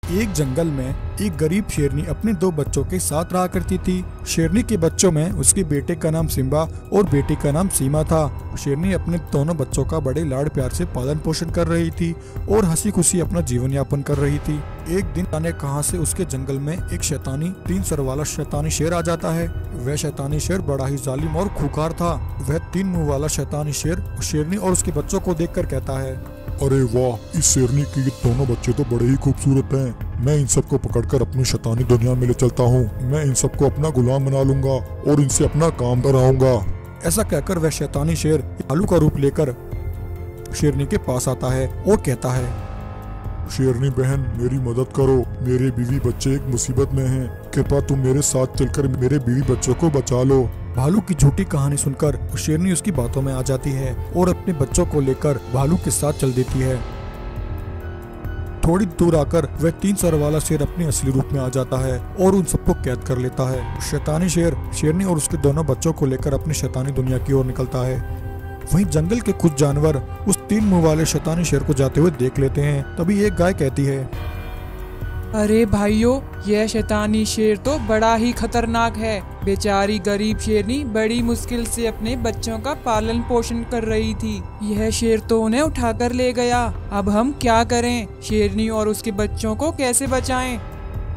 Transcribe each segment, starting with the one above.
एक जंगल में एक गरीब शेरनी अपने दो बच्चों के साथ रहा करती थी। शेरनी के बच्चों में उसके बेटे का नाम सिम्बा और बेटी का नाम सीमा था। शेरनी अपने दोनों बच्चों का बड़े लाड प्यार से पालन पोषण कर रही थी और हंसी खुशी अपना जीवन यापन कर रही थी। एक दिन जाने कहां से उसके जंगल में एक शैतानी 3 सर वाला शैतानी शेर आ जाता है। वह शैतानी शेर बड़ा ही जालिम और खूंखार था। वह 3 मुंह वाला शैतानी शेर शेरनी और उसके बच्चों को देखकर कहता है, अरे वाह, इस शेरनी के ये दोनों बच्चे तो बड़े ही खूबसूरत हैं। मैं इन सबको पकड़कर अपनी शैतानी दुनिया में ले चलता हूँ। मैं इन सबको अपना गुलाम बना लूंगा और इनसे अपना काम कराऊंगा। ऐसा कहकर वह शैतानी शेर भालू का रूप लेकर शेरनी के पास आता है और कहता है, शेरनी बहन, मेरी मदद करो। मेरे बीवी बच्चे एक मुसीबत में हैं। कृपया तुम मेरे साथ चलकर मेरे बीवी बच्चों को बचा लो। भालू की झूठी कहानी सुनकर शेरनी उसकी बातों में आ जाती है और अपने बच्चों को लेकर भालू के साथ चल देती है। थोड़ी दूर आकर वह 3 सर वाला शेर अपने असली रूप में आ जाता है और उन सबको कैद कर लेता है। शैतानी शेर शेरनी और उसके दोनों बच्चों को लेकर अपनी शैतानी दुनिया की ओर निकलता है। वहीं जंगल के कुछ जानवर उस 3 मुंह वाले शैतानी शेर को जाते हुए देख लेते हैं। तभी एक गाय कहती है, अरे भाइयों, यह शैतानी शेर तो बड़ा ही खतरनाक है। बेचारी गरीब शेरनी बड़ी मुश्किल से अपने बच्चों का पालन पोषण कर रही थी। यह शेर तो उन्हें उठाकर ले गया। अब हम क्या करें? शेरनी और उसके बच्चों को कैसे बचाएं?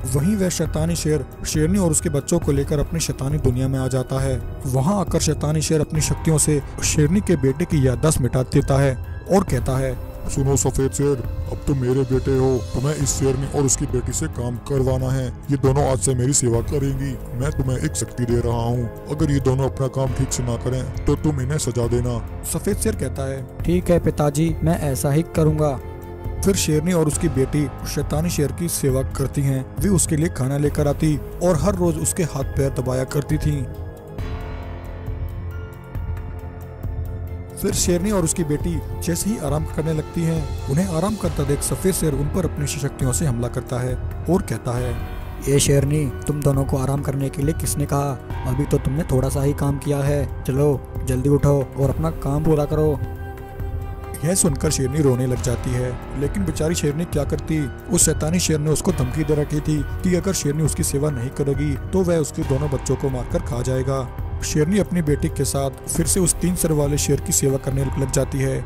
वहीं वह शैतानी शेर शेरनी और उसके बच्चों को लेकर अपनी शैतानी दुनिया में आ जाता है। वहां आकर शैतानी शेर अपनी शक्तियों से शेरनी के बेटे की याददाश्त मिटा देता है और कहता है, सुनो सफेद शेर, अब तुम मेरे बेटे हो। तुम्हें इस शेरनी और उसकी बेटी से काम करवाना है। ये दोनों आज से मेरी सेवा करेंगी। मैं तुम्हें एक शक्ति दे रहा हूँ। अगर ये दोनों अपना काम ठीक से ना करें तो तुम इन्हें सजा देना। सफेद शेर कहता है, ठीक है पिताजी, मैं ऐसा ही करूँगा। फिर शेरनी और उसकी बेटी शैतानी शेर की सेवा करती हैं। वे उसके लिए खाना लेकर आती और हर रोज उसके हाथ पैर दबाया करती थीं। फिर शेरनी और उसकी बेटी जैसे ही आराम करने लगती हैं, उन्हें आराम करता देख सफेद शेर उन पर अपनी शक्तियों से हमला करता है और कहता है, ये शेरनी, तुम दोनों को आराम करने के लिए किसने कहा? अभी तो तुमने थोड़ा सा ही काम किया है। चलो जल्दी उठो और अपना काम पूरा करो। यह सुनकर शेरनी रोने लग जाती है, लेकिन बेचारी शेरनी क्या करती। उस शैतानी शेर ने उसको धमकी दे रखी थी कि अगर शेरनी उसकी सेवा नहीं करेगी तो वह उसके दोनों बच्चों को मारकर खा जाएगा। शेरनी अपनी बेटी के साथ फिर से उस 3 सर वाले शेर की सेवा करने लग जाती है।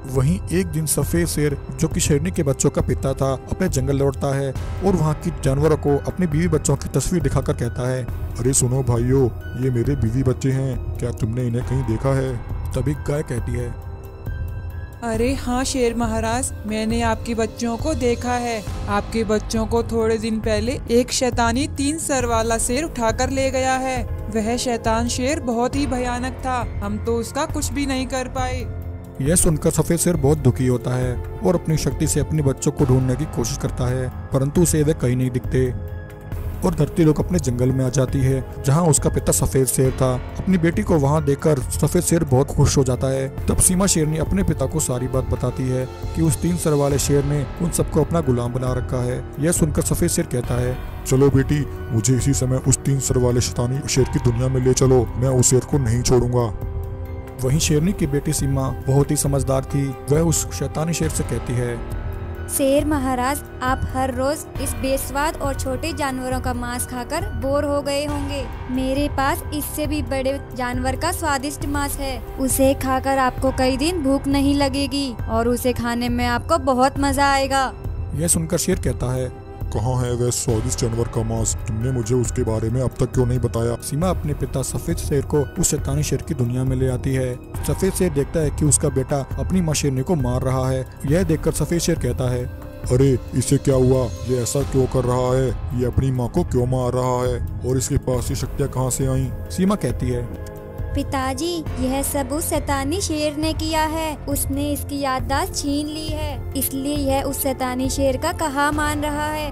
वहीं एक दिन सफेद शेर, जो कि शेरनी के बच्चों का पिता था, अपने जंगल लौटता है और वहां की जानवरों को अपने बीवी बच्चों की तस्वीर दिखाकर कहता है, अरे सुनो भाइयों, ये मेरे बीवी बच्चे हैं। क्या तुमने इन्हें कहीं देखा है? तभी गाय कहती है, अरे हाँ शेर महाराज, मैंने आपके बच्चों को देखा है। आपके बच्चों को थोड़े दिन पहले एक शैतानी 3 सर वाला शेर उठाकर ले गया है। वह शैतान शेर बहुत ही भयानक था। हम तो उसका कुछ भी नहीं कर पाए। यह सुनकर सफेद शेर बहुत दुखी होता है और अपनी शक्ति से अपने बच्चों को ढूंढने की कोशिश करता है, परंतु उसे वे कहीं नहीं दिखते और धरती लोग अपने जंगल में आ जाती है, जहां उसका पिता सफेद शेर था। अपनी बेटी को वहां देखकर सफेद शेर बहुत खुश हो जाता है। तब सीमा शेरनी अपने पिता को सारी बात बताती है कि उस 3 सर वाले शेर ने उन सबको अपना गुलाम बना रखा है। यह सुनकर सफेद शेर कहता है, चलो बेटी, मुझे इसी समय उस 3 सर वाले शैतानी शेर की दुनिया में ले चलो। मैं उस शेर को नहीं छोड़ूंगा। वहीं शेरनी की बेटी सीमा बहुत ही समझदार थी। वह उस शैतानी शेर से कहती है, शेर महाराज, आप हर रोज इस बेस्वाद और छोटे जानवरों का मांस खाकर बोर हो गए होंगे। मेरे पास इससे भी बड़े जानवर का स्वादिष्ट मांस है। उसे खाकर आपको कई दिन भूख नहीं लगेगी और उसे खाने में आपको बहुत मजा आएगा। यह सुनकर शेर कहता है, कहाँ है वह स्वादिष्ट जानवर का मांस? तुमने मुझे उसके बारे में अब तक क्यों नहीं बताया? सीमा अपने पिता सफेद शेर को उस शैतानी शेर की दुनिया में ले आती है। सफेद शेर देखता है कि उसका बेटा अपनी माँ शेरनी को मार रहा है। यह देखकर सफेद शेर कहता है, अरे इसे क्या हुआ? ये ऐसा क्यों कर रहा है? ये अपनी माँ को क्यों मार रहा है? और इसके पास ये शक्तियाँ कहाँ से आईं? सीमा कहती है, पिताजी, यह सब उस शैतानी शेर ने किया है। उसने इसकी याददाश्त छीन ली है, इसलिए यह उस शैतानी शेर का कहा मान रहा है।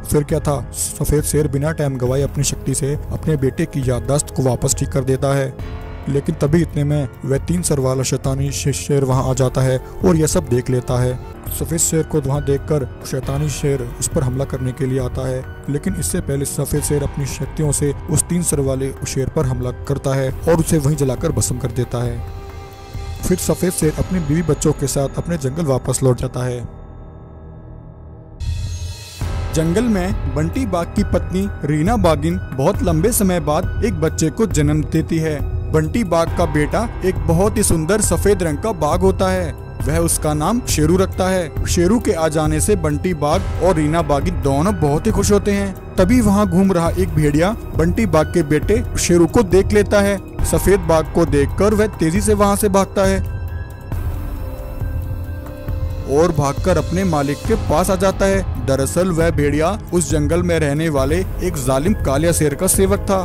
फिर क्या था, सफेद शेर बिना टाइम गवाए अपनी शक्ति से अपने बेटे की याददाश्त को वापस ठीक कर देता है। लेकिन तभी इतने में वह 3 सर वाला शैतानी शेर वहां आ जाता है और यह सब देख लेता है। सफेद शेर को वहां देखकर शैतानी शेर उस पर हमला करने के लिए आता है, लेकिन इससे पहले सफेद शेर अपनी शक्तियों से उस 3 सर वाले शेर पर हमला करता है और उसे वहीं जलाकर भस्म कर देता है। फिर सफेद शेर अपने बीवी बच्चों के साथ अपने जंगल वापस लौट जाता है। जंगल में बंटी बाघ की पत्नी रीना बाघिन बहुत लंबे समय बाद एक बच्चे को जन्म देती है। बंटी बाघ का बेटा एक बहुत ही सुंदर सफेद रंग का बाघ होता है। वह उसका नाम शेरू रखता है। शेरू के आ जाने से बंटी बाघ और रीना बाघिन दोनों बहुत ही खुश होते हैं। तभी वहाँ घूम रहा एक भेड़िया बंटी बाघ के बेटे शेरू को देख लेता है। सफेद बाघ को देखकर वह तेजी से वहाँ से भागता है और भागकर अपने मालिक के पास आ जाता है। दरअसल वह भेड़िया उस जंगल में रहने वाले एक जालिम कालिया शेर का सेवक था।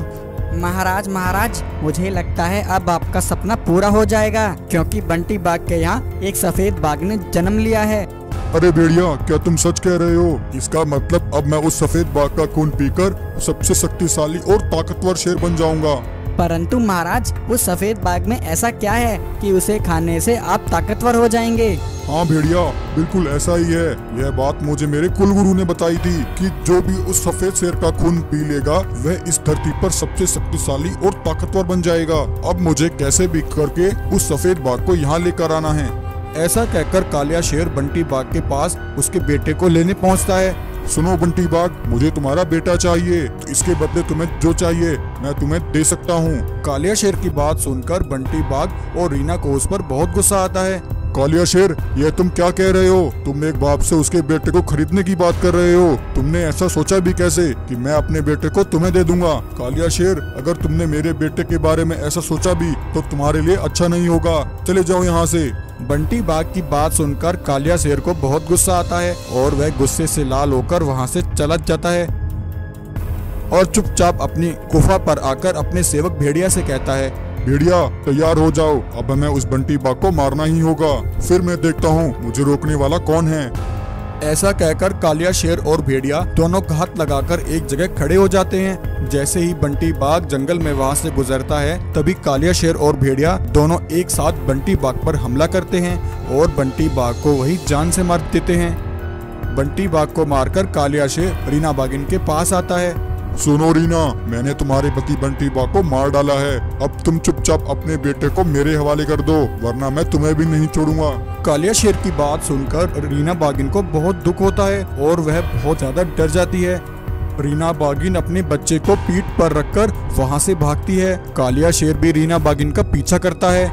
महाराज महाराज, मुझे लगता है अब आपका सपना पूरा हो जाएगा, क्योंकि बंटी बाघ के यहाँ एक सफेद बाघ ने जन्म लिया है। अरे भेड़िया, क्या तुम सच कह रहे हो? इसका मतलब अब मैं उस सफेद बाघ का खून पीकर सबसे शक्तिशाली और ताकतवर शेर बन जाऊंगा। परंतु महाराज, उस सफेद बाघ में ऐसा क्या है कि उसे खाने से आप ताकतवर हो जाएंगे? हाँ भेड़िया, बिल्कुल ऐसा ही है। यह बात मुझे मेरे कुलगुरु ने बताई थी कि जो भी उस सफेद शेर का खून पी लेगा वह इस धरती पर सबसे शक्तिशाली और ताकतवर बन जाएगा। अब मुझे कैसे भी करके उस सफेद बाघ को यहाँ लेकर आना है। ऐसा कहकर कालिया शेर बंटी बाघ के पास उसके बेटे को लेने पहुँचता है। सुनो बंटी बाघ, मुझे तुम्हारा बेटा चाहिए, तो इसके बदले तुम्हें जो चाहिए मैं तुम्हें दे सकता हूँ। कालिया शेर की बात सुनकर बंटी बाघ और रीना को उस पर बहुत गुस्सा आता है। कालिया शेर, ये तुम क्या कह रहे हो? तुम एक बाप से उसके बेटे को खरीदने की बात कर रहे हो। तुमने ऐसा सोचा भी कैसे कि मैं अपने बेटे को तुम्हें दे दूंगा? कालिया शेर, अगर तुमने मेरे बेटे के बारे में ऐसा सोचा भी तो तुम्हारे लिए अच्छा नहीं होगा। चले जाओ यहाँ से। बंटी बाघ की बात सुनकर कालिया शेर को बहुत गुस्सा आता है और वह गुस्से से लाल होकर वहाँ से चला जाता है और चुपचाप अपनी गुफा पर आकर अपने सेवक भेड़िया से कहता है, भेड़िया तैयार हो जाओ, अब हमें उस बंटी बाघ को मारना ही होगा। फिर मैं देखता हूँ मुझे रोकने वाला कौन है। ऐसा कहकर कालिया शेर और भेड़िया दोनों घात लगाकर एक जगह खड़े हो जाते हैं। जैसे ही बंटी बाघ जंगल में वहां से गुजरता है तभी कालिया शेर और भेड़िया दोनों एक साथ बंटी बाघ पर हमला करते हैं और बंटी बाघ को वही जान से मार देते हैं। बंटी बाघ को मारकर कालिया शेर रीना बाघिन के पास आता है। सुनो रीना, मैंने तुम्हारे पति बंटी बाघ को मार डाला है। अब तुम चुपचाप अपने बेटे को मेरे हवाले कर दो, वरना मैं तुम्हें भी नहीं छोड़ूंगा। कालिया शेर की बात सुनकर रीना बाघिन को बहुत दुख होता है और वह बहुत ज्यादा डर जाती है। रीना बाघिन अपने बच्चे को पीठ पर रखकर वहां से भागती है। कालिया शेर भी रीना बाघिन का पीछा करता है।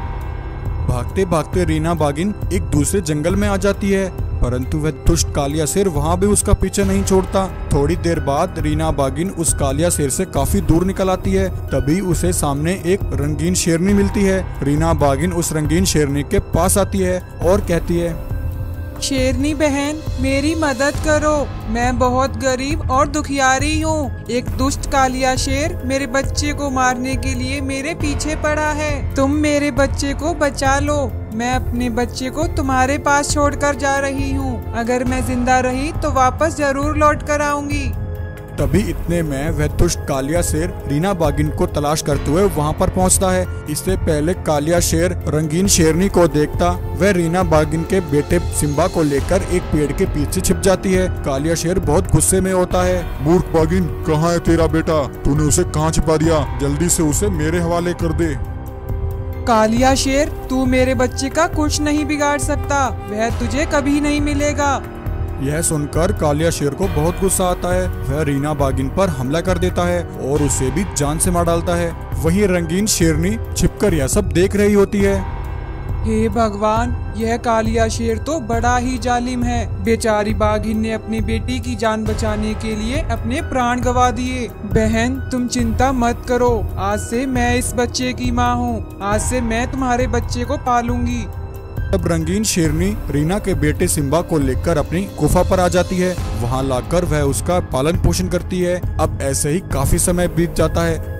भागते भागते रीना बाघिन एक दूसरे जंगल में आ जाती है, परंतु वह दुष्ट कालिया शेर वहाँ भी उसका पीछा नहीं छोड़ता। थोड़ी देर बाद रीना बाघिन उस कालिया शेर से काफी दूर निकल आती है। तभी उसे सामने एक रंगीन शेरनी मिलती है। रीना बाघिन उस रंगीन शेरनी के पास आती है और कहती है, शेरनी बहन, मेरी मदद करो, मैं बहुत गरीब और दुखियारी हूँ। एक दुष्ट कालिया शेर मेरे बच्चे को मारने के लिए मेरे पीछे पड़ा है। तुम मेरे बच्चे को बचा लो। मैं अपने बच्चे को तुम्हारे पास छोड़कर जा रही हूँ। अगर मैं जिंदा रही तो वापस जरूर लौट कर आऊंगी। तभी इतने में वह दुष्ट कालिया शेर रीना बाघिन को तलाश करते हुए वहां पर पहुंचता है। इससे पहले कालिया शेर रंगीन शेरनी को देखता वह रीना बाघिन के बेटे सिम्बा को लेकर एक पेड़ के पीछे छिप जाती है। कालिया शेर बहुत गुस्से में होता है। मूर्ख बाघिन, कहाँ है तेरा बेटा? तूने उसे कहाँ छिपा दिया? जल्दी से उसे मेरे हवाले कर दे। कालिया शेर, तू मेरे बच्चे का कुछ नहीं बिगाड़ सकता। वह तुझे कभी नहीं मिलेगा। यह सुनकर कालिया शेर को बहुत गुस्सा आता है। वह रीना बाघिन पर हमला कर देता है और उसे भी जान से मार डालता है। वहीं रंगीन शेरनी छिपकर यह सब देख रही होती है। हे भगवान, यह कालिया शेर तो बड़ा ही जालिम है। बेचारी बाघिन ने अपनी बेटी की जान बचाने के लिए अपने प्राण गंवा दिए। बहन, तुम चिंता मत करो, आज से मैं इस बच्चे की माँ हूँ। आज से मैं तुम्हारे बच्चे को पालूंगी। तब रंगीन शेरनी रीना के बेटे सिम्बा को लेकर अपनी गुफा पर आ जाती है। वहां लाकर वह उसका पालन पोषण करती है। अब ऐसे ही काफी समय बीत जाता है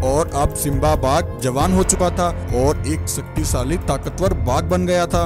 और अब सिम्बा बाघ जवान हो चुका था और एक शक्तिशाली ताकतवर बाघ बन गया था।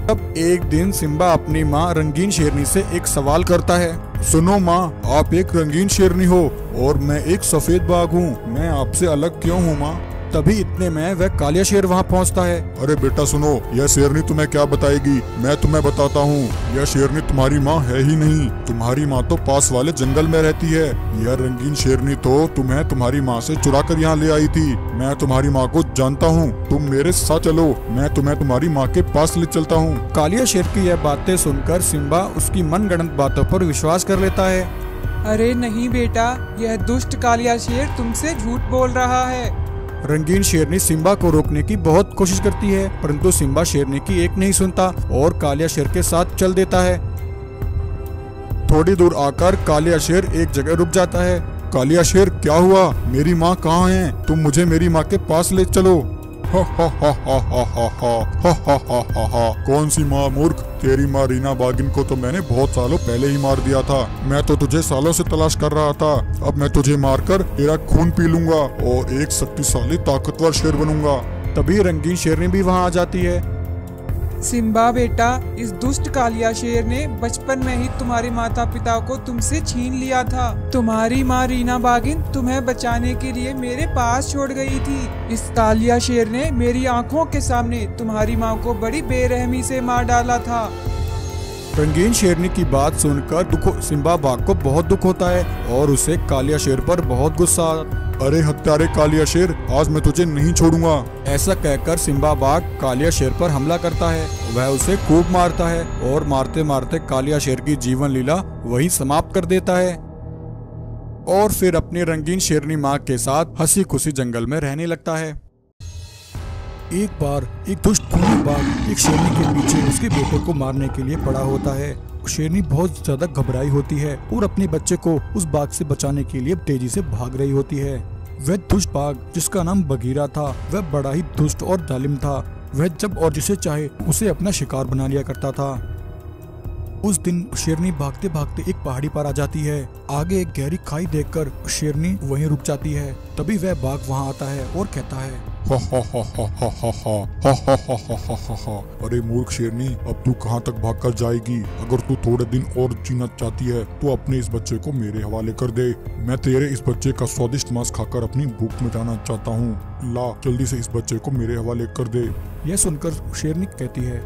तब एक दिन सिम्बा अपनी माँ रंगीन शेरनी से एक सवाल करता है। सुनो माँ, आप एक रंगीन शेरनी हो और मैं एक सफेद बाघ हूँ। मैं आपसे अलग क्यों हूँ माँ? तभी इतने में वह कालिया शेर वहाँ पहुँचता है। अरे बेटा सुनो, यह शेरनी तुम्हें क्या बताएगी, मैं तुम्हें बताता हूँ। यह शेरनी तुम्हारी माँ है ही नहीं, तुम्हारी माँ तो पास वाले जंगल में रहती है। यह रंगीन शेरनी तो तुम्हें तुम्हारी माँ से चुरा कर यहाँ ले आई थी। मैं तुम्हारी माँ को जानता हूँ, तुम मेरे साथ चलो, मैं तुम्हें तुम्हारी माँ के पास ले चलता हूँ। कालिया शेर की यह बातें सुनकर सिम्बा उसकी मनगढ़ंत बातों पर विश्वास कर लेता है। अरे नहीं बेटा, यह दुष्ट कालिया शेर तुमसे झूठ बोल रहा है। रंगीन शेरनी सिम्बा को रोकने की बहुत कोशिश करती है, परंतु सिम्बा शेरनी की एक नहीं सुनता और कालिया शेर के साथ चल देता है। थोड़ी दूर आकर कालिया शेर एक जगह रुक जाता है। कालिया शेर, क्या हुआ? मेरी माँ कहाँ है? तुम मुझे मेरी माँ के पास ले चलो। हा हा हा हा हा हा हा हा हा हा हा। कौन सी माँ मूर्ख? तेरी माँ रीना बागिन को तो मैंने बहुत सालों पहले ही मार दिया था। मैं तो तुझे सालों से तलाश कर रहा था। अब मैं तुझे मारकर तेरा खून पी लूंगा और एक शक्तिशाली ताकतवर शेर बनूंगा। तभी रंगीन शेरनी भी वहाँ आ जाती है। सिम्बा बेटा, इस दुष्ट कालिया शेर ने बचपन में ही तुम्हारे माता पिता को तुमसे छीन लिया था। तुम्हारी माँ रीना बागिन तुम्हें बचाने के लिए मेरे पास छोड़ गई थी। इस कालिया शेर ने मेरी आंखों के सामने तुम्हारी माँ को बड़ी बेरहमी से मार डाला था। रंगीन शेरनी की बात सुनकर सिम्बा बाघ को बहुत दुख होता है और उसे कालिया शेर पर बहुत गुस्सा। अरे हत्यारे कालिया शेर, आज मैं तुझे नहीं छोड़ूंगा। ऐसा कहकर सिम्बा बाघ कालिया शेर पर हमला करता है। वह उसे खूब मारता है और मारते मारते कालिया शेर की जीवन लीला वही समाप्त कर देता है और फिर अपनी रंगीन शेरनी माँ के साथ हंसी खुशी जंगल में रहने लगता है। एक बार एक दुष्ट खूनी बाघ एक शेरनी के पीछे उसके बेटे को मारने के लिए पड़ा होता है। शेरनी बहुत ज्यादा घबराई होती है और अपने बच्चे को उस बाघ से बचाने के लिए तेजी से भाग रही होती है। वह दुष्ट बाघ, जिसका नाम बगीरा था, वह बड़ा ही दुष्ट और जालिम था। वह जब और जिसे चाहे उसे अपना शिकार बना लिया करता था। उस दिन शेरनी भागते भागते एक पहाड़ी पर आ जाती है। आगे एक गहरी खाई देखकर शेरनी वहीं रुक जाती है। तभी वह बाघ वहां आता है और कहता है, हा हा हा हा हा हा हा हा हा हा हा हा हा। अरे मूर्ख शेरनी, अब तू कहाँ तक भागकर जाएगी? अगर तू थोड़े दिन और जीना चाहती है तो अपने इस बच्चे को मेरे हवाले कर दे। मैं तेरे इस बच्चे का स्वादिष्ट मांस खाकर अपनी भूख मिटाना चाहता हूँ। ला जल्दी से इस बच्चे को मेरे हवाले कर दे। यह सुनकर शेरनी कहती है,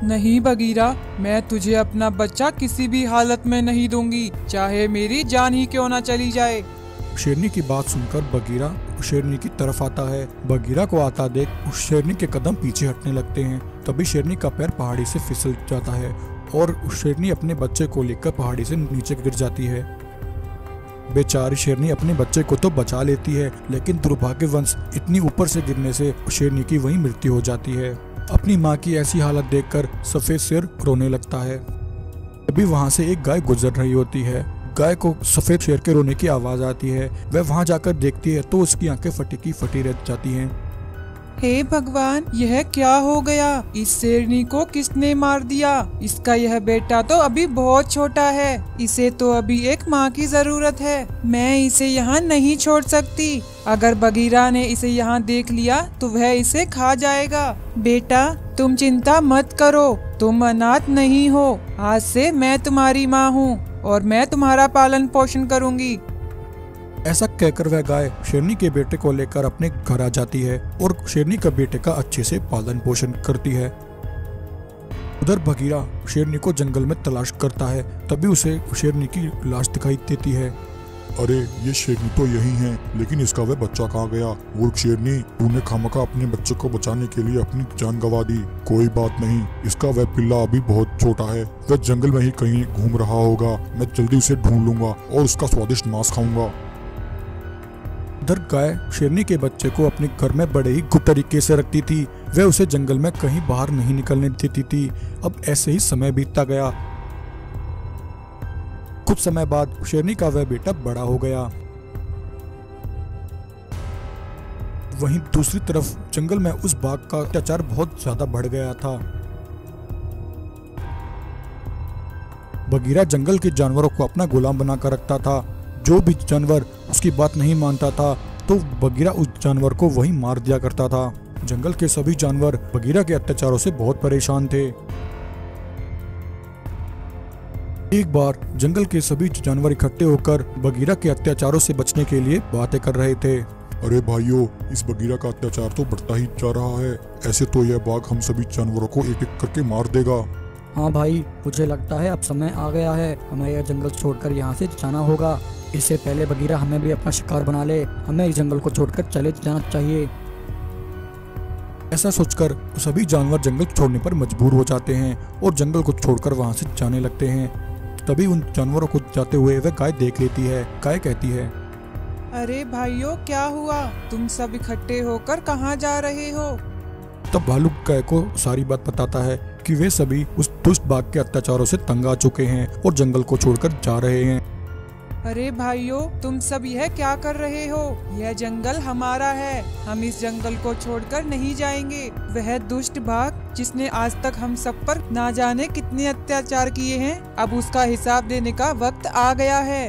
नहीं बगीरा, मैं तुझे अपना बच्चा किसी भी हालत में नहीं दूंगी, चाहे मेरी जान ही क्यों ना चली जाए। शेरनी की बात सुनकर बगीरा शेरनी की तरफ आता है। बगीरा को आता देख शेरनी के कदम पीछे हटने लगते हैं। तभी शेरनी का पैर पहाड़ी से फिसल जाता है और शेरनी अपने बच्चे को लेकर पहाड़ी से नीचे गिर जाती है। बेचारी शेरनी अपने बच्चे को तो बचा लेती है, लेकिन दुर्भाग्यवश इतनी ऊपर से गिरने से शेरनी की वहीं मृत्यु हो जाती है। अपनी माँ की ऐसी हालत देखकर सफेद शेर रोने लगता है। तभी वहाँ से एक गाय गुजर रही होती है। गाय को सफेद शेर के रोने की आवाज आती है। वह वहां जाकर देखती है तो उसकी आंखें फटी की फटी रह जाती हैं। हे भगवान, यह क्या हो गया? इस शेरनी को किसने मार दिया? इसका यह बेटा तो अभी बहुत छोटा है, इसे तो अभी एक माँ की जरूरत है। मैं इसे यहाँ नहीं छोड़ सकती। अगर बगीरा ने इसे यहाँ देख लिया तो वह इसे खा जाएगा। बेटा, तुम चिंता मत करो, तुम अनाथ नहीं हो। आज से मैं तुम्हारी माँ हूँ और मैं तुम्हारा पालन पोषण करूंगी। ऐसा कहकर वह गाय शेरनी के बेटे को लेकर अपने घर आ जाती है और शेरनी का बेटे का अच्छे से पालन पोषण करती है। उधर बगीरा शेरनी को जंगल में तलाश करता है। तभी उसे शेरनी की लाश दिखाई देती है। अरे ये शेरनी तो यही है, लेकिन इसका वह बच्चा कहाँ गया? मूर्ख शेरनी, तूने खामखा अपने बच्चे को बचाने के लिए अपनी जान गंवा दी। कोई बात नहीं, इसका वह पिल्ला अभी बहुत छोटा है, वह जंगल में ही कहीं घूम रहा होगा। मैं जल्दी उसे ढूंढ लूंगा और उसका स्वादिष्ट मांस खाऊंगा। उधर गाय शेरनी के बच्चे को अपने घर में बड़े ही गुप्त तरीके से रखती थी। वह उसे जंगल में कहीं बाहर नहीं निकलने देती थी। अब ऐसे ही समय बीतता गया। कुछ समय बाद शेरनी का वह बेटा बड़ा हो गया। वहीं दूसरी तरफ जंगल में उस बाघ का अत्याचार बहुत ज्यादा बढ़ गया था। बगीरा जंगल के जानवरों को अपना गुलाम बनाकर रखता था। जो भी जानवर उसकी बात नहीं मानता था तो बगीरा उस जानवर को वहीं मार दिया करता था। जंगल के सभी जानवर बगीरा के अत्याचारों से बहुत परेशान थे। एक बार जंगल के सभी जानवर इकट्ठे होकर बगीरा के अत्याचारों से बचने के लिए बातें कर रहे थे। अरे भाइयों, इस बगीरा का अत्याचार तो बढ़ता ही जा रहा है। ऐसे तो यह बाघ हम सभी जानवरों को एक एक करके मार देगा। हाँ भाई, मुझे लगता है अब समय आ गया है, हमें यह जंगल छोड़कर यहाँ से जाना होगा। इससे पहले बगीरा हमें भी अपना शिकार बना ले, हमें इस जंगल को छोड़कर चले जाना चाहिए। ऐसा सोचकर सभी जानवर जंगल छोड़ने पर मजबूर हो जाते हैं और जंगल को छोड़कर वहां से जाने लगते हैं। तभी उन जानवरों को जाते हुए वह गाय देख लेती है। गाय कहती है, अरे भाइयों, क्या हुआ? तुम सब इकट्ठे होकर कहाँ जा रहे हो? तब भालू गाय को सारी बात बताता है कि वे सभी उस दुष्ट बाघ के अत्याचारों से तंग आ चुके हैं और जंगल को छोड़कर जा रहे हैं। अरे भाइयों, तुम सब यह क्या कर रहे हो? यह जंगल हमारा है, हम इस जंगल को छोड़कर नहीं जाएंगे। वह दुष्ट बाघ जिसने आज तक हम सब पर ना जाने कितने अत्याचार किए हैं, अब उसका हिसाब देने का वक्त आ गया है।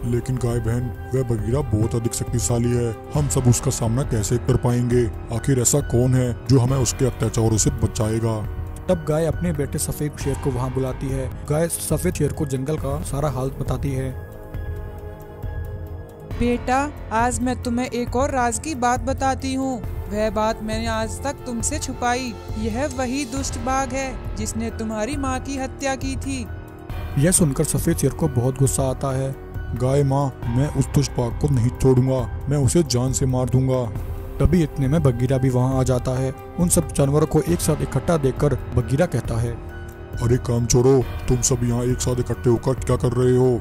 लेकिन गाय बहन, वह बगीरा बहुत अधिक शक्तिशाली है, हम सब उसका सामना कैसे कर पाएंगे? आखिर ऐसा कौन है जो हमें उसके अत्याचारों से बचाएगा? तब गाय अपने बेटे सफेद शेर को वहां बुलाती है। गाय सफेद शेर को जंगल का सारा हाल बताती है। बेटा, आज मैं तुम्हें एक और राज की बात बताती हूँ। वह बात मैंने आज तक तुमसे छुपाई। यह वही दुष्ट बाघ है जिसने तुम्हारी माँ की हत्या की थी। यह सुनकर सफेद शेर को बहुत गुस्सा आता है। गाय माँ, मैं उस दुष्ट बाघ को नहीं छोड़ूंगा, मैं उसे जान से मार दूंगा। तभी इतने में बगीरा भी वहां आ जाता है। उन सब जानवरों को एक साथ इकट्ठा देखकर बगीरा कहता है, अरे कामचोरों, तुम सब यहाँ एक साथ इकट्ठे होकर क्या कर रहे हो?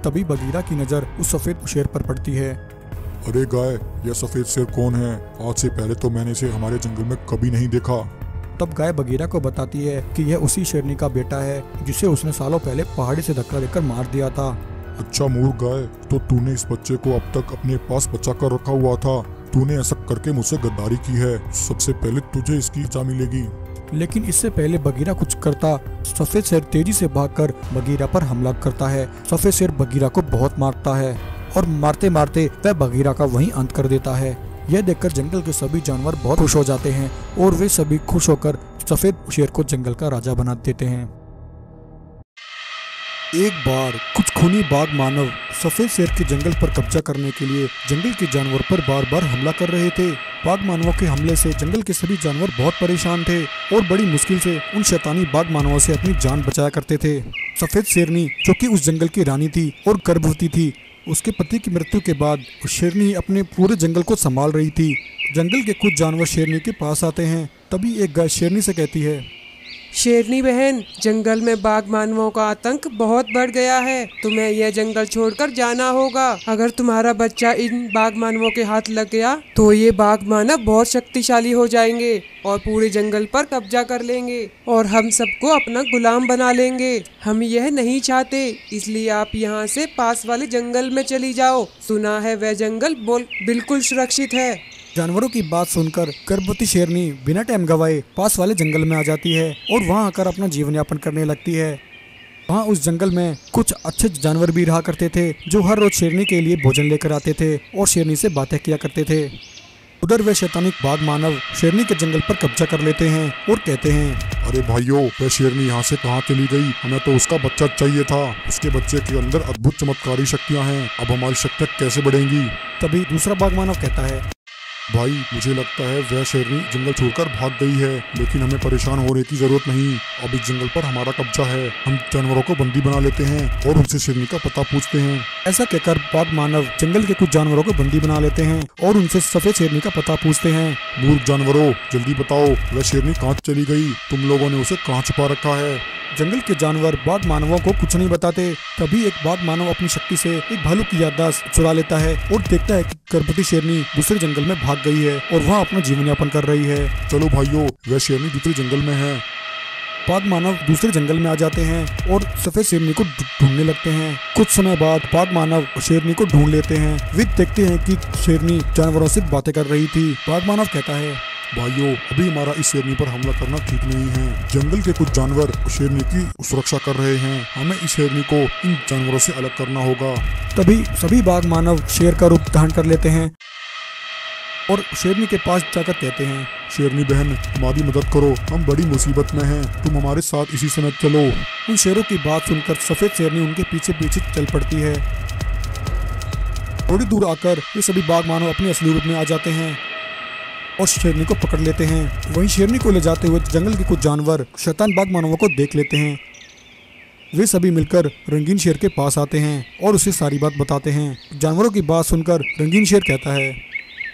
तभी बगीरा की नजर उस सफेद शेर पर पड़ती है। अरे गाय, यह सफेद शेर कौन है? आज से पहले तो मैंने इसे हमारे जंगल में कभी नहीं देखा। तब गाय बगीरा को बताती है कि यह उसी शेरनी का बेटा है जिसे उसने सालों पहले पहाड़ी से धक्का देकर मार दिया था। अच्छा मूर्ख गाय, तो तूने इस बच्चे को अब तक अपने पास बचा कर रखा हुआ था। तूने ऐसा करके मुझसे गद्दारी की है। सबसे पहले तुझे इसकी सजा मिलेगी। लेकिन इससे पहले बगीरा कुछ करता, सफेद शेर तेजी से भागकर बगीरा पर हमला करता है। सफेद शेर बगीरा को बहुत मारता है और मारते मारते वह बगीरा का वहीं अंत कर देता है। यह देखकर जंगल के सभी जानवर बहुत खुश हो जाते हैं और वे सभी खुश होकर सफेद शेर को जंगल का राजा बना देते हैं। एक बार कुछ खूनी बाघ मानव सफेद शेर के जंगल पर कब्जा करने के लिए जंगल के जानवर पर बार बार हमला कर रहे थे। बाघ मानवों के हमले से जंगल के सभी जानवर बहुत परेशान थे और बड़ी मुश्किल से उन शैतानी बाघ मानवों से अपनी जान बचाया करते थे। सफेद शेरनी, जो कि उस जंगल की रानी थी और गर्भवती थी, उसके पति की मृत्यु के बाद शेरनी अपने पूरे जंगल को संभाल रही थी। जंगल के कुछ जानवर शेरनी के पास आते हैं। तभी एक गाय शेरनी से कहती है, शेरनी बहन, जंगल में बाघ मानवों का आतंक बहुत बढ़ गया है, तुम्हें यह जंगल छोड़कर जाना होगा। अगर तुम्हारा बच्चा इन बाघ मानवों के हाथ लग गया तो ये बाघ मानव बहुत शक्तिशाली हो जाएंगे और पूरे जंगल पर कब्जा कर लेंगे और हम सबको अपना गुलाम बना लेंगे। हम यह नहीं चाहते, इसलिए आप यहाँ से पास वाले जंगल में चली जाओ। सुना है वह जंगल बिल्कुल सुरक्षित है। जानवरों की बात सुनकर गर्भवती शेरनी बिना टाइम गवाए पास वाले जंगल में आ जाती है और वहां आकर अपना जीवन यापन करने लगती है। वहां उस जंगल में कुछ अच्छे जानवर भी रहा करते थे जो हर रोज शेरनी के लिए भोजन लेकर आते थे और शेरनी से बातें किया करते थे। उधर वे शैतानिक बाघ मानव शेरनी के जंगल पर कब्जा कर लेते हैं और कहते हैं, अरे भाइयों, वह शेरनी यहाँ से कहाँ चली गई? हमें तो उसका बच्चा चाहिए था। उसके बच्चे के अंदर अद्भुत चमत्कारी शक्तियाँ हैं, अब हमारी शक्तियाँ कैसे बढ़ेंगी? तभी दूसरा बाघ मानव कहता है, भाई, मुझे लगता है वह शेरनी जंगल छोड़कर भाग गई है, लेकिन हमें परेशान होने की जरूरत नहीं। अब इस जंगल पर हमारा कब्जा है, हम जानवरों को बंदी बना लेते हैं और उनसे शेरनी का पता पूछते हैं। ऐसा कहकर बाघ मानव जंगल के कुछ जानवरों को बंदी बना लेते हैं और उनसे सफेद शेरनी का पता पूछते हैं। मूर्ख जानवरों, जल्दी बताओ, वह शेरनी कहाँ चली गई? तुम लोगों ने उसे कहाँ छुपा रखा है? जंगल के जानवर बाघ मानवों को कुछ नहीं बताते। तभी एक बाघ मानव अपनी शक्ति से एक भालू की याददाश्त चुरा लेता है और देखता है कि गर्भवती शेरनी दूसरे जंगल में भाग गई है और वहाँ अपना जीवन यापन कर रही है। चलो भाइयों, वह शेरनी दूसरे जंगल में है। बाघ मानव दूसरे जंगल में आ जाते हैं और सफेद शेरनी को ढूंढने लगते हैं। कुछ समय बाद बाघ मानव शेरनी को ढूंढ लेते हैं। वे देखते हैं कि शेरनी जानवरों से बातें कर रही थी। बाघ मानव कहता है, भाइयों, अभी हमारा इस शेरनी पर हमला करना ठीक नहीं है। जंगल के कुछ जानवर शेरनी की सुरक्षा कर रहे हैं, हमें इस शेरनी को इन जानवरों से अलग करना होगा। तभी सभी बाघ मानव शेर का रूप धारण कर लेते हैं और शेरनी के पास जाकर कहते हैं, शेरनी बहन, हमारी मदद करो, हम बड़ी मुसीबत में हैं, तुम हमारे साथ इसी समय चलो। उन शेरों की बात सुनकर सफेद शेरनी उनके पीछे पीछे चल पड़ती है। थोड़ी दूर आकर ये सभी बाघ मानव अपने असली रूप में आ जाते हैं और शेरनी को पकड़ लेते हैं। वहीं शेरनी को ले जाते हुए जंगल के कुछ जानवर शैतान बाघ मानवों को देख लेते हैं। वे सभी मिलकर रंगीन शेर के पास आते हैं और उसे सारी बात बताते हैं। जानवरों की बात सुनकर रंगीन शेर कहता है,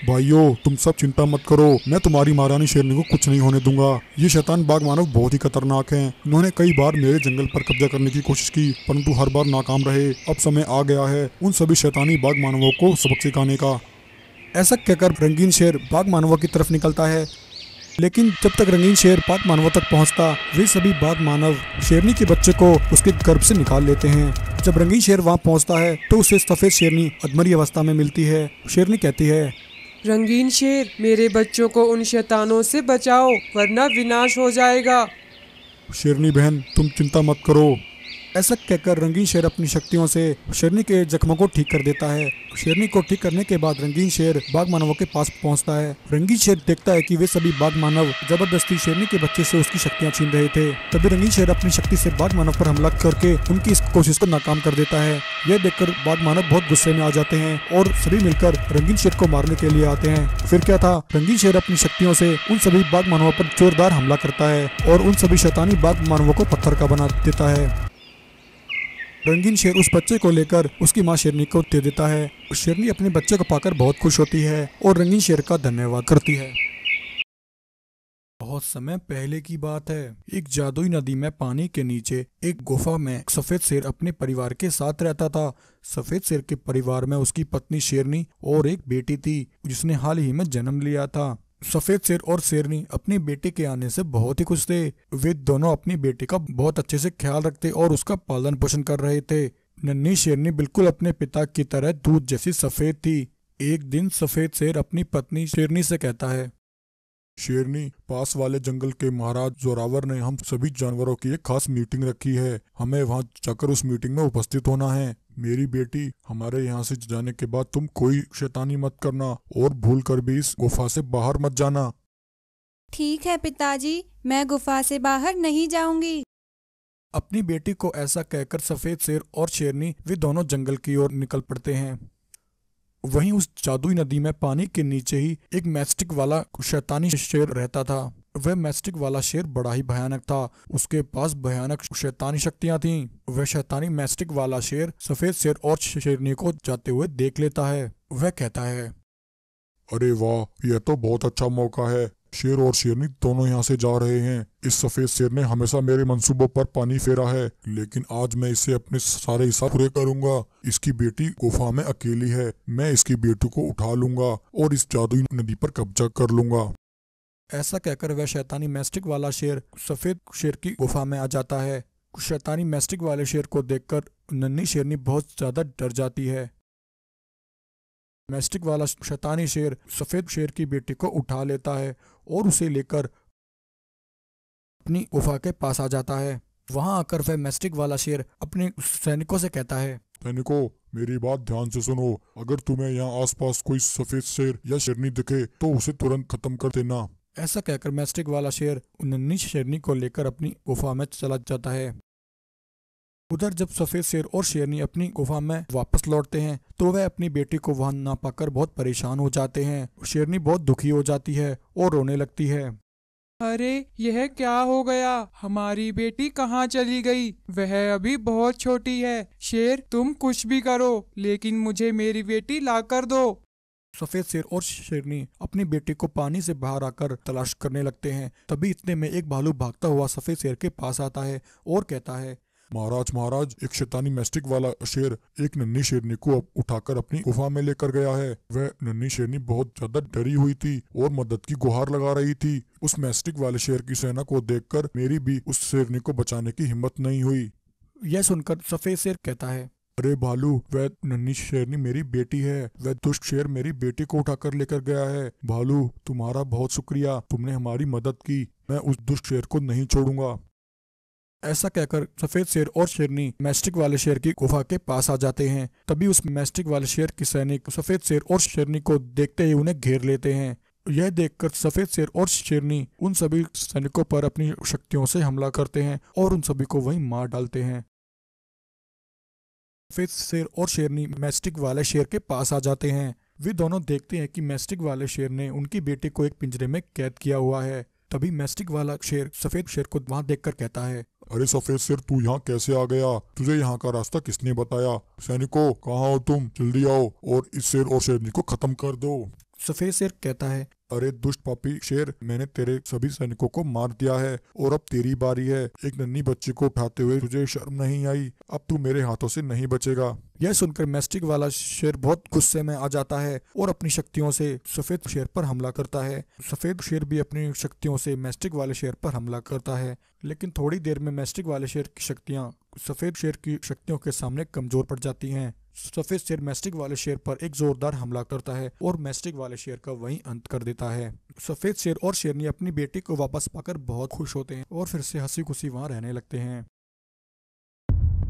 भाइयों तुम सब चिंता मत करो, मैं तुम्हारी महारानी शेरनी को कुछ नहीं होने दूंगा। ये शैतान बाघ मानव बहुत ही खतरनाक हैं। इन्होंने कई बार मेरे जंगल पर कब्जा करने की कोशिश की, परंतु हर बार नाकाम रहे। अब समय आ गया है उन सभी शैतानी बाघ मानवों को सबक सिखाने का। ऐसा कहकर रंगीन शेर बाघ मानवों की तरफ निकलता है, लेकिन जब तक रंगीन शेर बाघ मानवों तक पहुंचता, वे सभी बाघ मानव शेरनी के बच्चे को उसके गर्भ से निकाल लेते हैं। जब रंगीन शेर वहां पहुंचता है तो उसे सफेद शेरनी अधमरी अवस्था में मिलती है। शेरनी कहती है, रंगीन शेर, मेरे बच्चों को उन शैतानों से बचाओ वरना विनाश हो जाएगा। शेरनी बहन तुम चिंता मत करो। ऐसा कहकर रंगीन शेर अपनी शक्तियों से शेरनी के जख्मों को ठीक कर देता है। शेरनी को ठीक करने के बाद रंगीन शेर बाघ मानवों के पास पहुंचता है। रंगीन शेर देखता है कि वे सभी बाघ मानव जबरदस्ती शेरनी के बच्चे से उसकी शक्तियां छीन रहे थे। तभी रंगीन शेर अपनी शक्ति से बाघ मानव पर हमला करके उनकी इस कोशिश को नाकाम कर देता है। यह देखकर बाघ मानव बहुत गुस्से में आ जाते हैं और सभी मिलकर रंगीन शेर को मारने के लिए आते हैं। फिर क्या था, रंगीन शेर अपनी शक्तियों से उन सभी बाघ मानवों पर जोरदार हमला करता है और उन सभी शैतानी बाघ मानवों को पत्थर का बना देता है। रंगीन शेर उस बच्चे को लेकर उसकी मां शेरनी को दे देता है। शेरनी अपने बच्चे को पाकर बहुत खुश होती है और रंगीन शेर का धन्यवाद करती है। बहुत समय पहले की बात है। एक जादुई नदी में पानी के नीचे एक गुफा में सफेद शेर अपने परिवार के साथ रहता था। सफेद शेर के परिवार में उसकी पत्नी शेरनी और एक बेटी थी जिसने हाल ही में जन्म लिया था। सफेद शेर और शेरनी अपनी बेटे के आने से बहुत ही खुश थे। वे दोनों अपनी बेटी का बहुत अच्छे से ख्याल रखते और उसका पालन पोषण कर रहे थे। नन्ही शेरनी बिल्कुल अपने पिता की तरह दूध जैसी सफेद थी। एक दिन सफेद शेर अपनी पत्नी शेरनी से कहता है, शेरनी, पास वाले जंगल के महाराज जोरावर ने हम सभी जानवरों की एक खास मीटिंग रखी है। हमें वहां जाकर उस मीटिंग में उपस्थित होना है। मेरी बेटी, हमारे यहाँ से जाने के बाद तुम कोई शैतानी मत करना और भूल कर भी इस गुफा से बाहर मत जाना। ठीक है पिताजी, मैं गुफा से बाहर नहीं जाऊंगी। अपनी बेटी को ऐसा कहकर सफेद शेर और शेरनी वे दोनों जंगल की ओर निकल पड़ते हैं। वहीं उस जादुई नदी में पानी के नीचे ही एक मैस्टिक वाला शैतानी शेर रहता था। वह मैस्टिक वाला शेर बड़ा ही भयानक था। उसके पास भयानक शैतानी शक्तियां थीं। वह शैतानी मैस्टिक वाला शेर सफेद शेर और शेरनी को जाते हुए देख लेता है। वह कहता है, अरे वाह, यह तो बहुत अच्छा मौका है। शेर और शेरनी दोनों यहाँ से जा रहे हैं। इस सफेद शेर ने हमेशा मेरे मंसूबों पर पानी फेरा है, लेकिन आज मैं इसे अपने सारे हिसाब पूरे करूंगा। इसकी बेटी गुफा में अकेली है। मैं इसकी बेटी को उठा लूंगा और इस जादुई नदी पर कब्जा कर लूंगा। ऐसा कहकर वह शैतानी मैस्टिक वाला शेर सफेद शेर की गुफा में आ जाता है। शैतानी मैस्टिक वाले शेर को देखकर नन्ही शेरनी बहुत ज्यादा डर जाती है। मैस्टिक वाला शैतानी शेर सफेद शेर की बेटी को उठा लेता है और उसे लेकर अपनी गुफा के पास आ जाता है। वहां आकर वह मैस्टिक वाला शेर अपने सैनिकों से कहता है, सैनिकों, मेरी बात ध्यान से सुनो। अगर तुम्हें यहाँ आसपास कोई सफेद शेर या शेरनी दिखे तो उसे तुरंत खत्म कर देना। ऐसा कहकर मैस्टिक वाला शेर नन्ही शेरनी को लेकर अपनी गुफा में चला जाता है। उधर जब सफेद शेर और शेरनी अपनी गुफा में वापस लौटते हैं तो वह अपनी बेटी को वहां ना पाकर बहुत परेशान हो जाते हैं। शेरनी बहुत दुखी हो जाती है और रोने लगती है। अरे यह क्या हो गया, हमारी बेटी कहाँ चली गई? वह अभी बहुत छोटी है। शेर, तुम कुछ भी करो लेकिन मुझे मेरी बेटी ला कर दो। सफेद शेर और शेरनी अपनी बेटी को पानी से बाहर आकर तलाश करने लगते हैं। तभी इतने में एक भालू भागता हुआ सफेद शेर के पास आता है और कहता है, महाराज, एक शैतानी मैस्टिक वाला शेर एक नन्ही शेरनी को उठाकर अपनी गुफा में लेकर गया है। वह नन्ही शेरनी बहुत ज्यादा डरी हुई थी और मदद की गुहार लगा रही थी। उस मैस्टिक वाले शेर की सेना को देखकर मेरी भी उस शेरनी को बचाने की हिम्मत नहीं हुई। यह सुनकर सफेद शेर कहता है, अरे भालू, वह नन्ही शेरनी मेरी बेटी है। वह दुष्ट शेर मेरी बेटी को उठाकर लेकर गया है। भालू, तुम्हारा बहुत शुक्रिया, तुमने हमारी मदद की। मैं उस दुष्ट शेर को नहीं छोड़ूंगा। ऐसा कहकर सफेद शेर और शेरनी मैस्टिक वाले शेर की गुफा के पास आ जाते हैं। तभी उस मैस्टिक वाले शेर के सैनिक सफेद शेर और शेरनी को देखते ही उन्हें घेर लेते हैं। यह देखकर सफेद शेर और शेरनी उन सभी सैनिकों पर अपनी शक्तियों से हमला करते हैं और उन सभी को वहीं मार डालते हैं। फिर शेर और शेरनी मैस्टिक वाले शेर के पास आ जाते हैं। वे दोनों देखते हैं कि मैस्टिक वाले शेर ने उनकी बेटे को एक पिंजरे में कैद किया हुआ है। तभी मैस्टिक वाला शेर सफेद शेर को वहाँ देखकर कहता है, अरे सफेद शेर, तू यहाँ कैसे आ गया? तुझे यहाँ का रास्ता किसने बताया? सैनिकों, कहाँ हो तुम? जल्दी आओ और इस शेर और शेरनी को खत्म कर दो। सफेद शेर कहता है, अरे दुष्ट पापी शेर, मैंने तेरे सभी सैनिकों को मार दिया है और अब तेरी बारी है। एक नन्ही बच्ची को उठाते हुए तुझे शर्म नहीं आई? अब तू मेरे हाथों से नहीं बचेगा। यह सुनकर मैस्टिक वाला शेर बहुत गुस्से में आ जाता है और अपनी शक्तियों से सफेद शेर पर हमला करता है। सफेद शेर भी अपनी शक्तियों से मैस्टिक वाले शेर पर हमला करता है, लेकिन थोड़ी देर में मैस्टिक वाले शेर की शक्तियाँ सफेद शेर की शक्तियों के सामने कमजोर पड़ जाती हैं। सफेद शेर मैस्टिक वाले शेर पर एक जोरदार हमला करता है और मैस्टिक वाले शेर का वहीं अंत कर देता है। सफेद शेर और शेरनी अपनी बेटी को वापस पाकर बहुत खुश होते हैं और फिर से हंसी खुशी वहाँ रहने लगते हैं।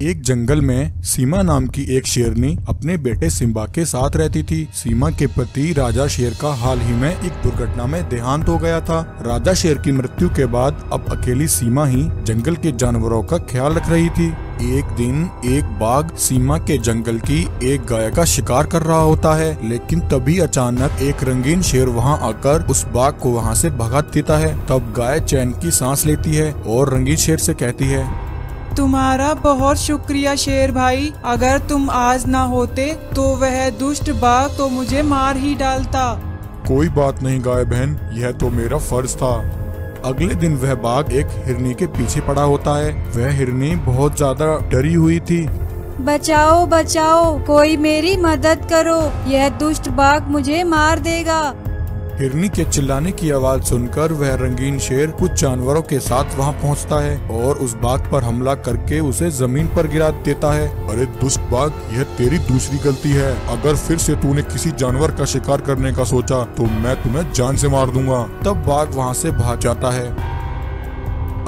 एक जंगल में सीमा नाम की एक शेरनी अपने बेटे सिम्बा के साथ रहती थी। सीमा के पति राजा शेर का हाल ही में एक दुर्घटना में देहांत हो गया था। राजा शेर की मृत्यु के बाद अब अकेली सीमा ही जंगल के जानवरों का ख्याल रख रही थी। एक दिन एक बाघ सीमा के जंगल की एक गाय का शिकार कर रहा होता है, लेकिन तभी अचानक एक रंगीन शेर वहां आकर उस बाघ को वहां से भगा देता है। तब गाय चैन की सांस लेती है और रंगीन शेर से कहती है, तुम्हारा बहुत शुक्रिया शेर भाई, अगर तुम आज ना होते तो वह दुष्ट बाघ तो मुझे मार ही डालता। कोई बात नहीं गाय बहन, यह तो मेरा फर्ज था। अगले दिन वह बाघ एक हिरनी के पीछे पड़ा होता है। वह हिरनी बहुत ज्यादा डरी हुई थी। बचाओ बचाओ, कोई मेरी मदद करो, यह दुष्ट बाघ मुझे मार देगा। हिरनी के चिल्लाने की आवाज सुनकर वह रंगीन शेर कुछ जानवरों के साथ वहां पहुंचता है और उस बाघ पर हमला करके उसे जमीन पर गिरा देता है। अरे दुष्ट बाघ, यह तेरी दूसरी गलती है। अगर फिर से तूने किसी जानवर का शिकार करने का सोचा तो मैं तुम्हें जान से मार दूंगा। तब बाघ वहां से भाग जाता है।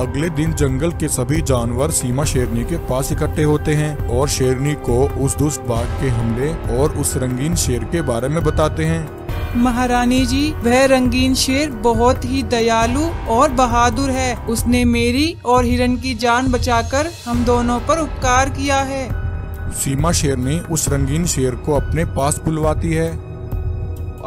अगले दिन जंगल के सभी जानवर सीमा शेरनी के पास इकट्ठे होते हैं और शेरनी को उस दुष्ट बाघ के हमले और उस रंगीन शेर के बारे में बताते हैं। महारानी जी, वह रंगीन शेर बहुत ही दयालु और बहादुर है। उसने मेरी और हिरन की जान बचाकर हम दोनों पर उपकार किया है। सीमा शेरनी उस रंगीन शेर को अपने पास बुलवाती है।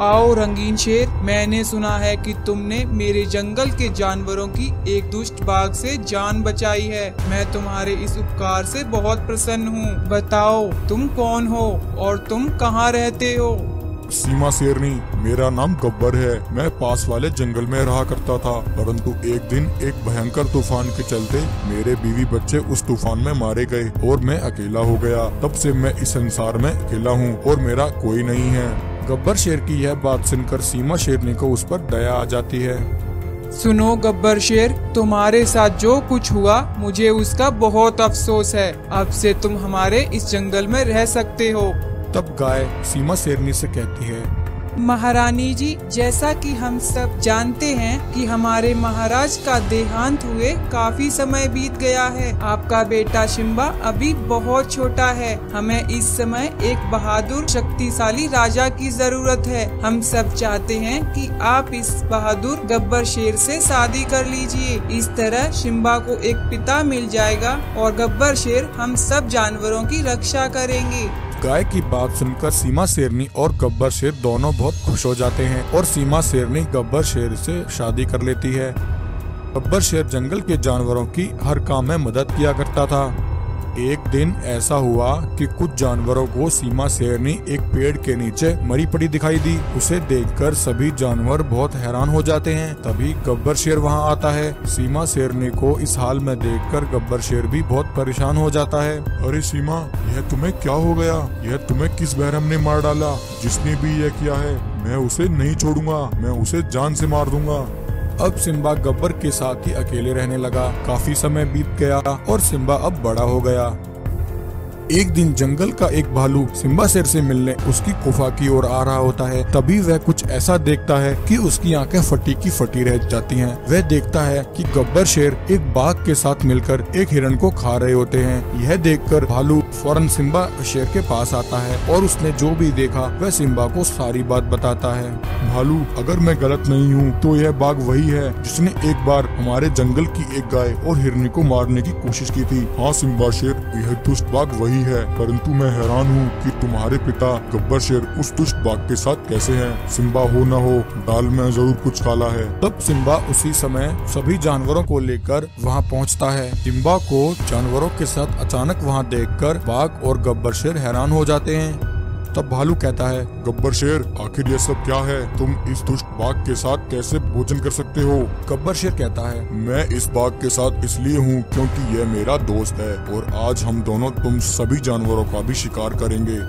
आओ रंगीन शेर, मैंने सुना है कि तुमने मेरे जंगल के जानवरों की एक दुष्ट बाघ से जान बचाई है। मैं तुम्हारे इस उपकार से बहुत प्रसन्न हूँ। बताओ तुम कौन हो और तुम कहाँ रहते हो? सीमा शेरनी, मेरा नाम गब्बर है। मैं पास वाले जंगल में रहा करता था, परंतु एक दिन एक भयंकर तूफान के चलते मेरे बीवी बच्चे उस तूफान में मारे गए और मैं अकेला हो गया। तब से मैं इस संसार में अकेला हूँ और मेरा कोई नहीं है। गब्बर शेर की यह बात सुनकर सीमा शेरनी को उस पर दया आ जाती है। सुनो गब्बर शेर, तुम्हारे साथ जो कुछ हुआ मुझे उसका बहुत अफसोस है। अब से तुम हमारे इस जंगल में रह सकते हो। तब गाय सीमा शेरनी से कहती है, महारानी जी, जैसा कि हम सब जानते हैं कि हमारे महाराज का देहांत हुए काफी समय बीत गया है। आपका बेटा सिम्बा अभी बहुत छोटा है। हमें इस समय एक बहादुर शक्तिशाली राजा की जरूरत है। हम सब चाहते हैं कि आप इस बहादुर गब्बर शेर से शादी कर लीजिए। इस तरह सिम्बा को एक पिता मिल जाएगा और गब्बर शेर हम सब जानवरों की रक्षा करेंगे। गाय की बात सुनकर सीमा शेरनी और गब्बर शेर दोनों बहुत खुश हो जाते हैं और सीमा शेरनी गब्बर शेर से शादी कर लेती है। गब्बर शेर जंगल के जानवरों की हर काम में मदद किया करता था। एक दिन ऐसा हुआ कि कुछ जानवरों को सीमा शेरनी एक पेड़ के नीचे मरी पड़ी दिखाई दी। उसे देखकर सभी जानवर बहुत हैरान हो जाते हैं। तभी गब्बर शेर वहां आता है। सीमा शेरनी को इस हाल में देखकर गब्बर शेर भी बहुत परेशान हो जाता है। अरे सीमा, यह तुम्हें क्या हो गया? यह तुम्हें किस बहरम ने मार डाला? जिसने भी यह किया है मैं उसे नहीं छोड़ूंगा, मैं उसे जान से मार दूंगा। अब सिम्बा गब्बर के साथ ही अकेले रहने लगा। काफी समय बीत गया और सिम्बा अब बड़ा हो गया। एक दिन जंगल का एक भालू सिम्बा शेर से मिलने उसकी गुफा की ओर आ रहा होता है। तभी वह कुछ ऐसा देखता है कि उसकी आंखें फटी की फटी रह जाती हैं। वह देखता है कि गब्बर शेर एक बाघ के साथ मिलकर एक हिरण को खा रहे होते हैं। यह देखकर भालू फौरन सिम्बा शेर के पास आता है और उसने जो भी देखा वह सिम्बा को सारी बात बताता है। भालू, अगर मैं गलत नहीं हूँ तो यह बाघ वही है जिसने एक बार हमारे जंगल की एक गाय और हिरनी को मारने की कोशिश की थी। हाँ सिम्बा शेर, यह दुष्ट बाघ वही है, परंतु मैं हैरान हूँ कि तुम्हारे पिता गब्बर शेर उस दुष्ट बाघ के साथ कैसे हैं। सिम्बा हो न हो, दाल में जरूर कुछ काला है। तब सिम्बा उसी समय सभी जानवरों को लेकर वहाँ पहुँचता है। सिम्बा को जानवरों के साथ अचानक वहाँ देखकर बाघ और गब्बर शेर हैरान हो जाते हैं। तब भालू कहता है, गब्बर शेर, आखिर यह सब क्या है? तुम इस दुष्ट बाघ के साथ कैसे भोजन कर सकते हो? गब्बर शेर कहता है, मैं इस बाघ के साथ इसलिए हूँ क्योंकि यह मेरा दोस्त है और आज हम दोनों तुम सभी जानवरों का भी शिकार करेंगे।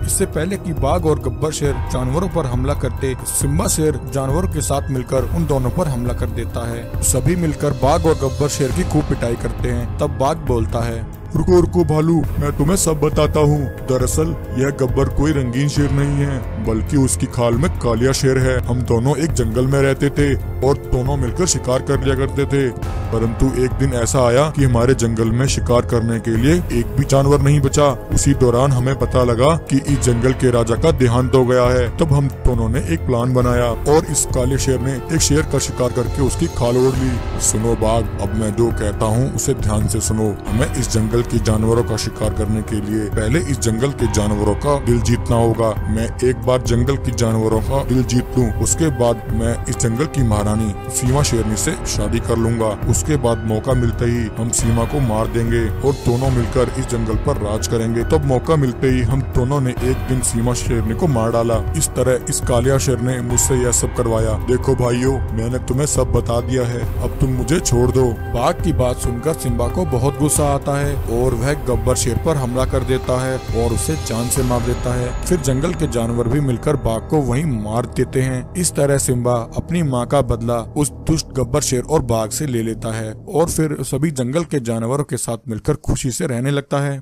इससे पहले कि बाघ और गब्बर शेर जानवरों पर हमला करते, सिम्बा शेर जानवरों के साथ मिलकर उन दोनों पर हमला कर देता है। सभी मिलकर बाघ और गब्बर शेर की खूब पिटाई करते हैं। तब बाघ बोलता है, रुको रुको भालू, मैं तुम्हें सब बताता हूँ। दरअसल यह गब्बर कोई रंगीन शेर नहीं है, बल्कि उसकी खाल में कालिया शेर है। हम दोनों एक जंगल में रहते थे और दोनों मिलकर शिकार कर लिया करते थे, परंतु एक दिन ऐसा आया कि हमारे जंगल में शिकार करने के लिए एक भी जानवर नहीं बचा। उसी दौरान हमें पता लगा कि इस जंगल के राजा का देहांत हो गया है। तब हम दोनों ने एक प्लान बनाया और इस काले शेर ने एक शेर का शिकार करके उसकी खाल ओढ़ ली। सुनो बाघ, अब मैं जो कहता हूँ उसे ध्यान से सुनो। हमें इस जंगल के जानवरों का शिकार करने के लिए पहले इस जंगल के जानवरों का दिल जीतना होगा। मैं एक बार जंगल के जानवरों का दिल जीत लूं, उसके बाद मैं इस जंगल की महारानी सीमा शेरनी से शादी कर लूंगा। उसके बाद मौका मिलते ही हम सीमा को मार देंगे और दोनों मिलकर इस जंगल पर राज करेंगे। तब मौका मिलते ही हम दोनों ने एक दिन सीमा शेरनी को मार डाला। इस तरह इस कालिया शेर ने मुझसे यह सब करवाया। देखो भाइयों, मैंने तुम्हें सब बता दिया है, अब तुम मुझे छोड़ दो। बाघ की बात सुनकर सिम्बा को बहुत गुस्सा आता है और वह गब्बर शेर पर हमला कर देता है और उसे जान से मार देता है। फिर जंगल के जानवर भी मिलकर बाघ को वहीं मार देते हैं। इस तरह सिम्बा अपनी माँ का बदला उस दुष्ट गब्बर शेर और बाघ से ले लेता है और फिर सभी जंगल के जानवरों के साथ मिलकर खुशी से रहने लगता है।